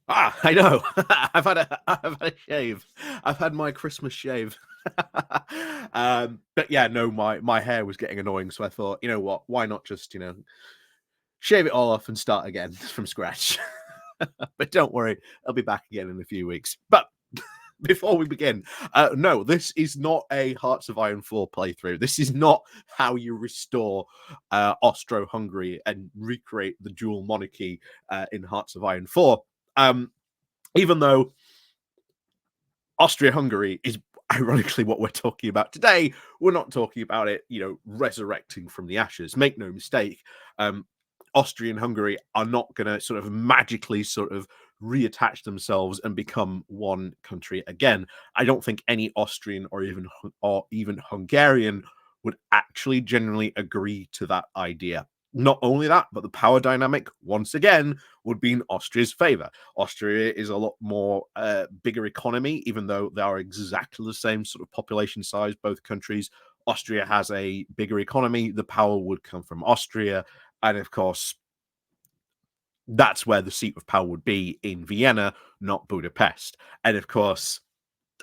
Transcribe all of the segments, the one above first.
I know. I've had a shave. I've had my Christmas shave. But yeah, no, my hair was getting annoying, so I thought, you know what? Why not just shave it all off and start again from scratch? But don't worry, I'll be back again in a few weeks. But before we begin, no, this is not a Hearts of Iron 4 playthrough. This is not how you restore Austro Hungary and recreate the dual monarchy in Hearts of Iron 4. Even though Austria Hungary is ironically what we're talking about today, we're not talking about it, resurrecting from the ashes. Make no mistake. Austria and Hungary are not going to sort of magically sort of reattach themselves and become one country again. I don't think any Austrian or even Hungarian would actually generally agree to that idea. Not only that, but the power dynamic, once again, would be in Austria's favor. Austria is a lot more bigger economy, even though they are exactly the same sort of population size, both countries. Austria has a bigger economy. The power would come from Austria. And of course, that's where the seat of power would be in Vienna, not Budapest. And of course,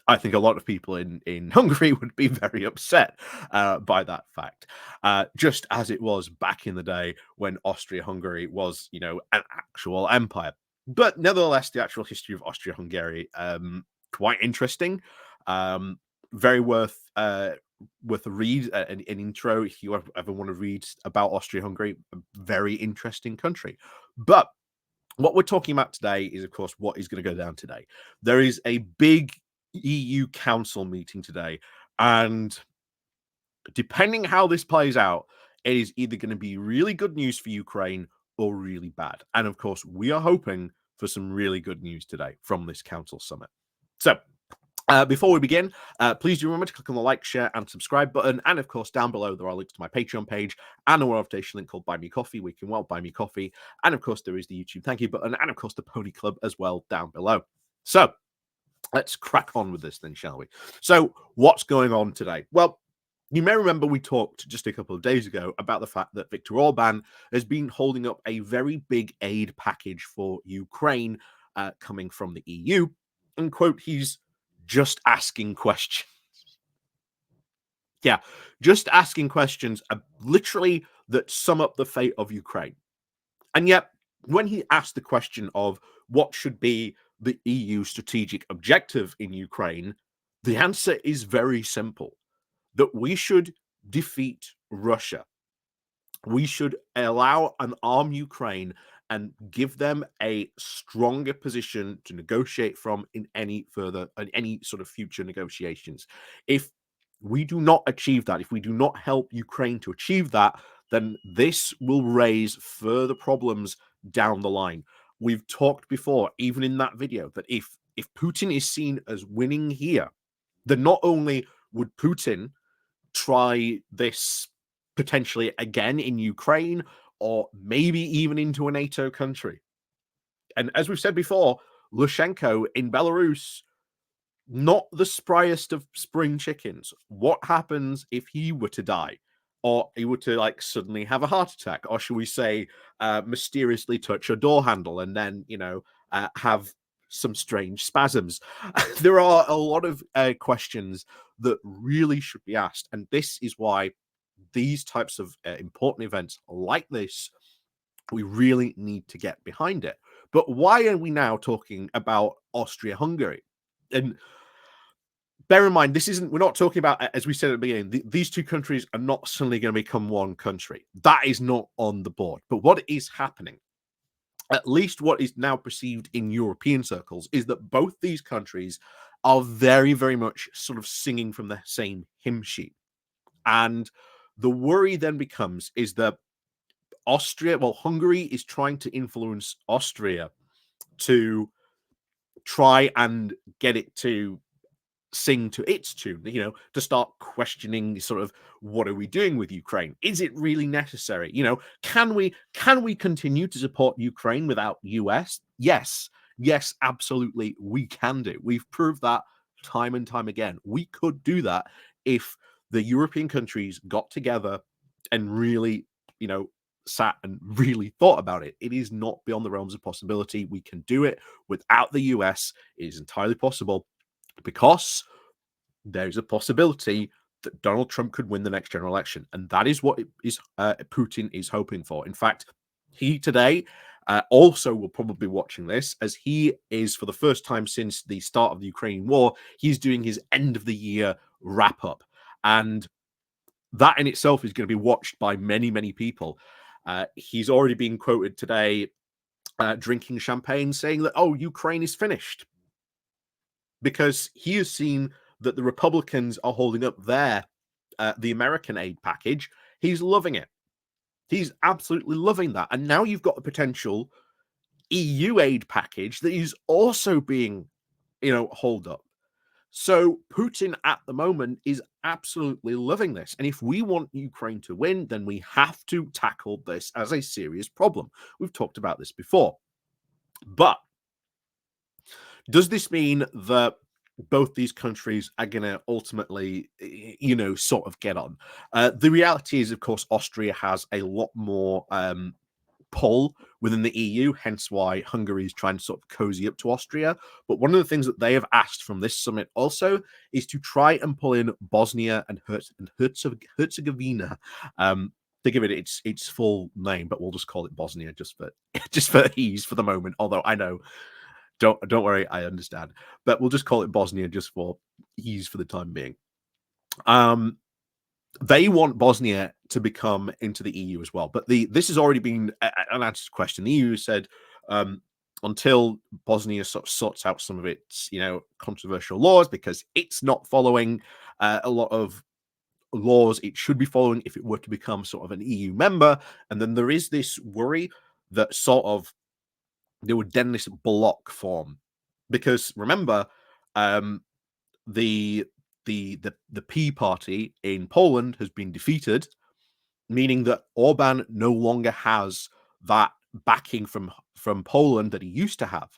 I think a lot of people in Hungary would be very upset by that fact, just as it was back in the day when Austria-Hungary was, an actual empire. But nevertheless, the actual history of Austria-Hungary, quite interesting, very worth a read, an intro if you ever want to read about Austria-Hungary. A very interesting country, but what we're talking about today is, of course, what is going to go down today. There is a big EU Council meeting today, and depending how this plays out, it is either going to be really good news for Ukraine or really bad. And of course, we are hoping for some really good news today from this Council summit. So, before we begin, please do remember to click on the like, share, and subscribe button. And of course, down below, there are links to my Patreon page and a invitation link called Buy Me Coffee, where you can buy me coffee. And of course, there is the YouTube thank you button, and of course, the Pony Club as well down below. So, let's crack on with this then, shall we? So, what's going on today? Well, you may remember we talked just a couple of days ago about the fact that Viktor Orban has been holding up a very big aid package for Ukraine coming from the EU. And quote, he's just asking questions. Yeah, just asking questions literally that sum up the fate of Ukraine. And yet, when he asked the question of what should be the EU strategic objective in Ukraine, the answer is very simple, that we should defeat Russia. We should allow and arm Ukraine and give them a stronger position to negotiate from in any sort of future negotiations. If we do not achieve that, if we do not help Ukraine to achieve that, then this will raise further problems down the line. We've talked before, even in that video, that if Putin is seen as winning here, then not only would Putin try this potentially again in Ukraine or maybe even into a NATO country. And as we've said before, Lushenko in Belarus, not the spryest of spring chickens. What happens if he were to die? Or he were to suddenly have a heart attack? Or should we say mysteriously touch a door handle and then, have some strange spasms? There are a lot of questions that really should be asked. And this is why these types of important events like this, we really need to get behind it. But why are we now talking about Austria-Hungary? And bear in mind, we're not talking about, as we said at the beginning, these two countries are not suddenly going to become one country. That is not on the board. But what is happening, at least what is now perceived in European circles, is that both these countries are very, very much sort of singing from the same hymn sheet. And the worry then becomes is that Hungary is trying to influence Austria to try and get it to sing to its tune, to start questioning sort of what are we doing with Ukraine? Is it really necessary? Can we continue to support Ukraine without US? Yes, absolutely, we can do. We've proved that time and time again. We could do that if the European countries got together and really, sat and really thought about it, it is not beyond the realms of possibility. We can do it without the US. It is entirely possible because there's a possibility that Donald Trump could win the next general election, and that is what Putin is hoping for. In fact, he today also will probably be watching this, as he is, for the first time since the start of the Ukrainian war, he's doing his end of the year wrap up, and that in itself is going to be watched by many, many people. He's already been quoted today drinking champagne, saying that, oh, Ukraine is finished, because he has seen that the Republicans are holding up the American aid package. He's loving it. He's absolutely loving that. And now you've got a potential EU aid package that is also being, hold up. So Putin at the moment is absolutely loving this. And if we want Ukraine to win, then we have to tackle this as a serious problem. We've talked about this before. But does this mean that both these countries are going to ultimately, sort of get on? The reality is, of course, Austria has a lot more pull within the EU, hence why Hungary is trying to sort of cozy up to Austria. But one of the things that they have asked from this summit also is to try and pull in Bosnia and Herzegovina. To give it its full name, but we'll just call it Bosnia just for ease for the moment. Although I know, don't worry, I understand, but we'll just call it Bosnia just for ease for the time being. They want Bosnia to become into the EU as well, but this has already been an answered question. The EU said until Bosnia sort of sorts out some of its controversial laws, because it's not following a lot of laws it should be following if it were to become sort of an EU member. And then there is this worry that sort of there would then this block form, because remember, the P party in Poland has been defeated, meaning that Orban no longer has that backing from Poland that he used to have.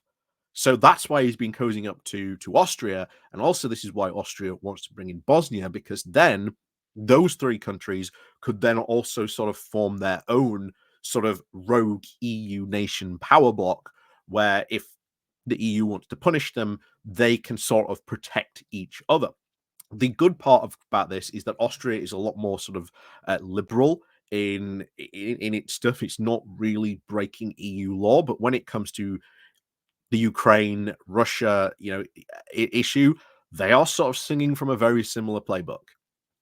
So that's why he's been cozying up to Austria, and also this is why Austria wants to bring in Bosnia, because then those three countries could then also sort of form their own sort of rogue EU nation power block, where if the EU wants to punish them, they can sort of protect each other. The good part about this is that Austria is a lot more sort of liberal in its stuff. It's not really breaking EU law, but when it comes to the Ukraine Russia issue, they are sort of singing from a very similar playbook.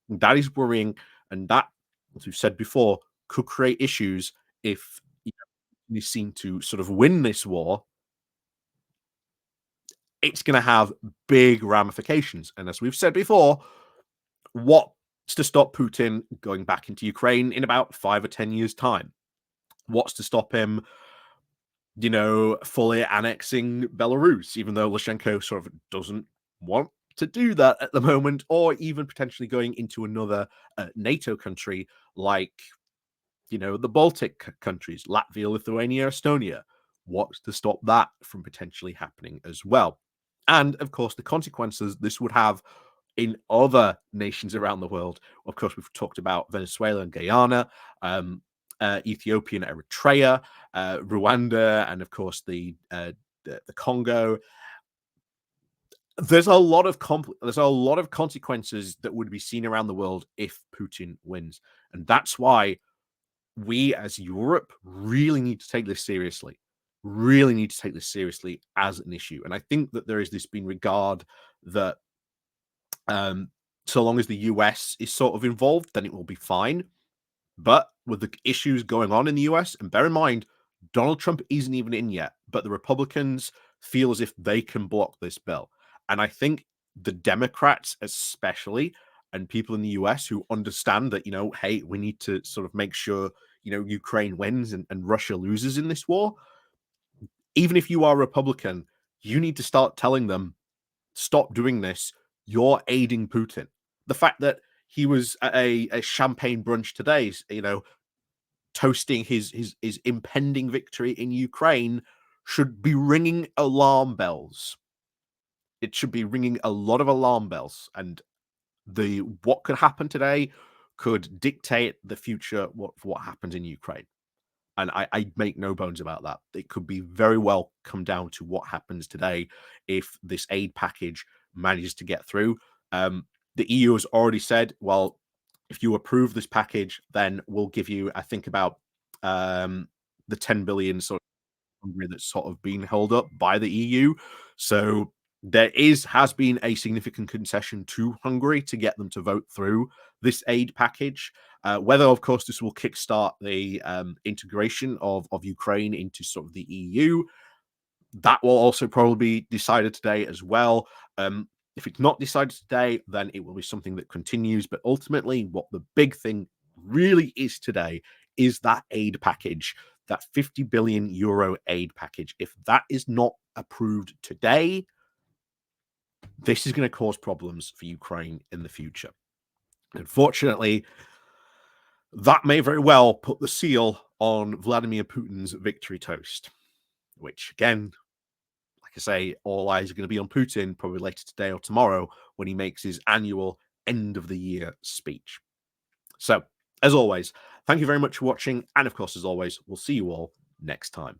That is worrying, and that, as we've said before, could create issues if we seem to sort of win this war. It's going to have big ramifications, and as we've said before, what's to stop Putin going back into Ukraine in about 5 or 10 years' time? What's to stop him, fully annexing Belarus, even though Lukashenko sort of doesn't want to do that at the moment, or even potentially going into another NATO country like, the Baltic countries, Latvia, Lithuania, Estonia? What's to stop that from potentially happening as well? And of course, the consequences this would have in other nations around the world. Of course, we've talked about Venezuela and Guyana, Ethiopia and Eritrea, Rwanda, and of course the Congo. There's a lot of consequences that would be seen around the world if Putin wins, and that's why we as Europe really need to take this seriously. Really need to take this seriously as an issue, and I think that there is this being regard that so long as the US is sort of involved, then it will be fine. But with the issues going on in the US, and bear in mind, Donald Trump isn't even in yet, but the Republicans feel as if they can block this bill. And I think the Democrats, especially, and people in the US who understand that, hey, we need to sort of make sure, Ukraine wins and Russia loses in this war. Even if you are Republican, you need to start telling them, stop doing this. You're aiding Putin. The fact that he was at a champagne brunch today, toasting his impending victory in Ukraine, should be ringing alarm bells. It should be ringing a lot of alarm bells, and what could happen today could dictate the future what happens in Ukraine. And I make no bones about that. It could be very well come down to what happens today if this aid package manages to get through. The EU has already said, well, if you approve this package, then we'll give you, I think, about the 10 billion sort of Hungary that's sort of been held up by the EU. So there has been a significant concession to Hungary to get them to vote through this aid package. Whether, of course, this will kickstart the integration of Ukraine into sort of the EU, that will also probably be decided today as well. If it's not decided today, then it will be something that continues. But ultimately, what the big thing really is today is that aid package, that 50 billion euro aid package. If that is not approved today, this is going to cause problems for Ukraine in the future. Unfortunately, that may very well put the seal on Vladimir Putin's victory toast, which, again, like I say, all eyes are going to be on Putin probably later today or tomorrow when he makes his annual end of the year speech. So, as always, thank you very much for watching. And of course, as always, we'll see you all next time.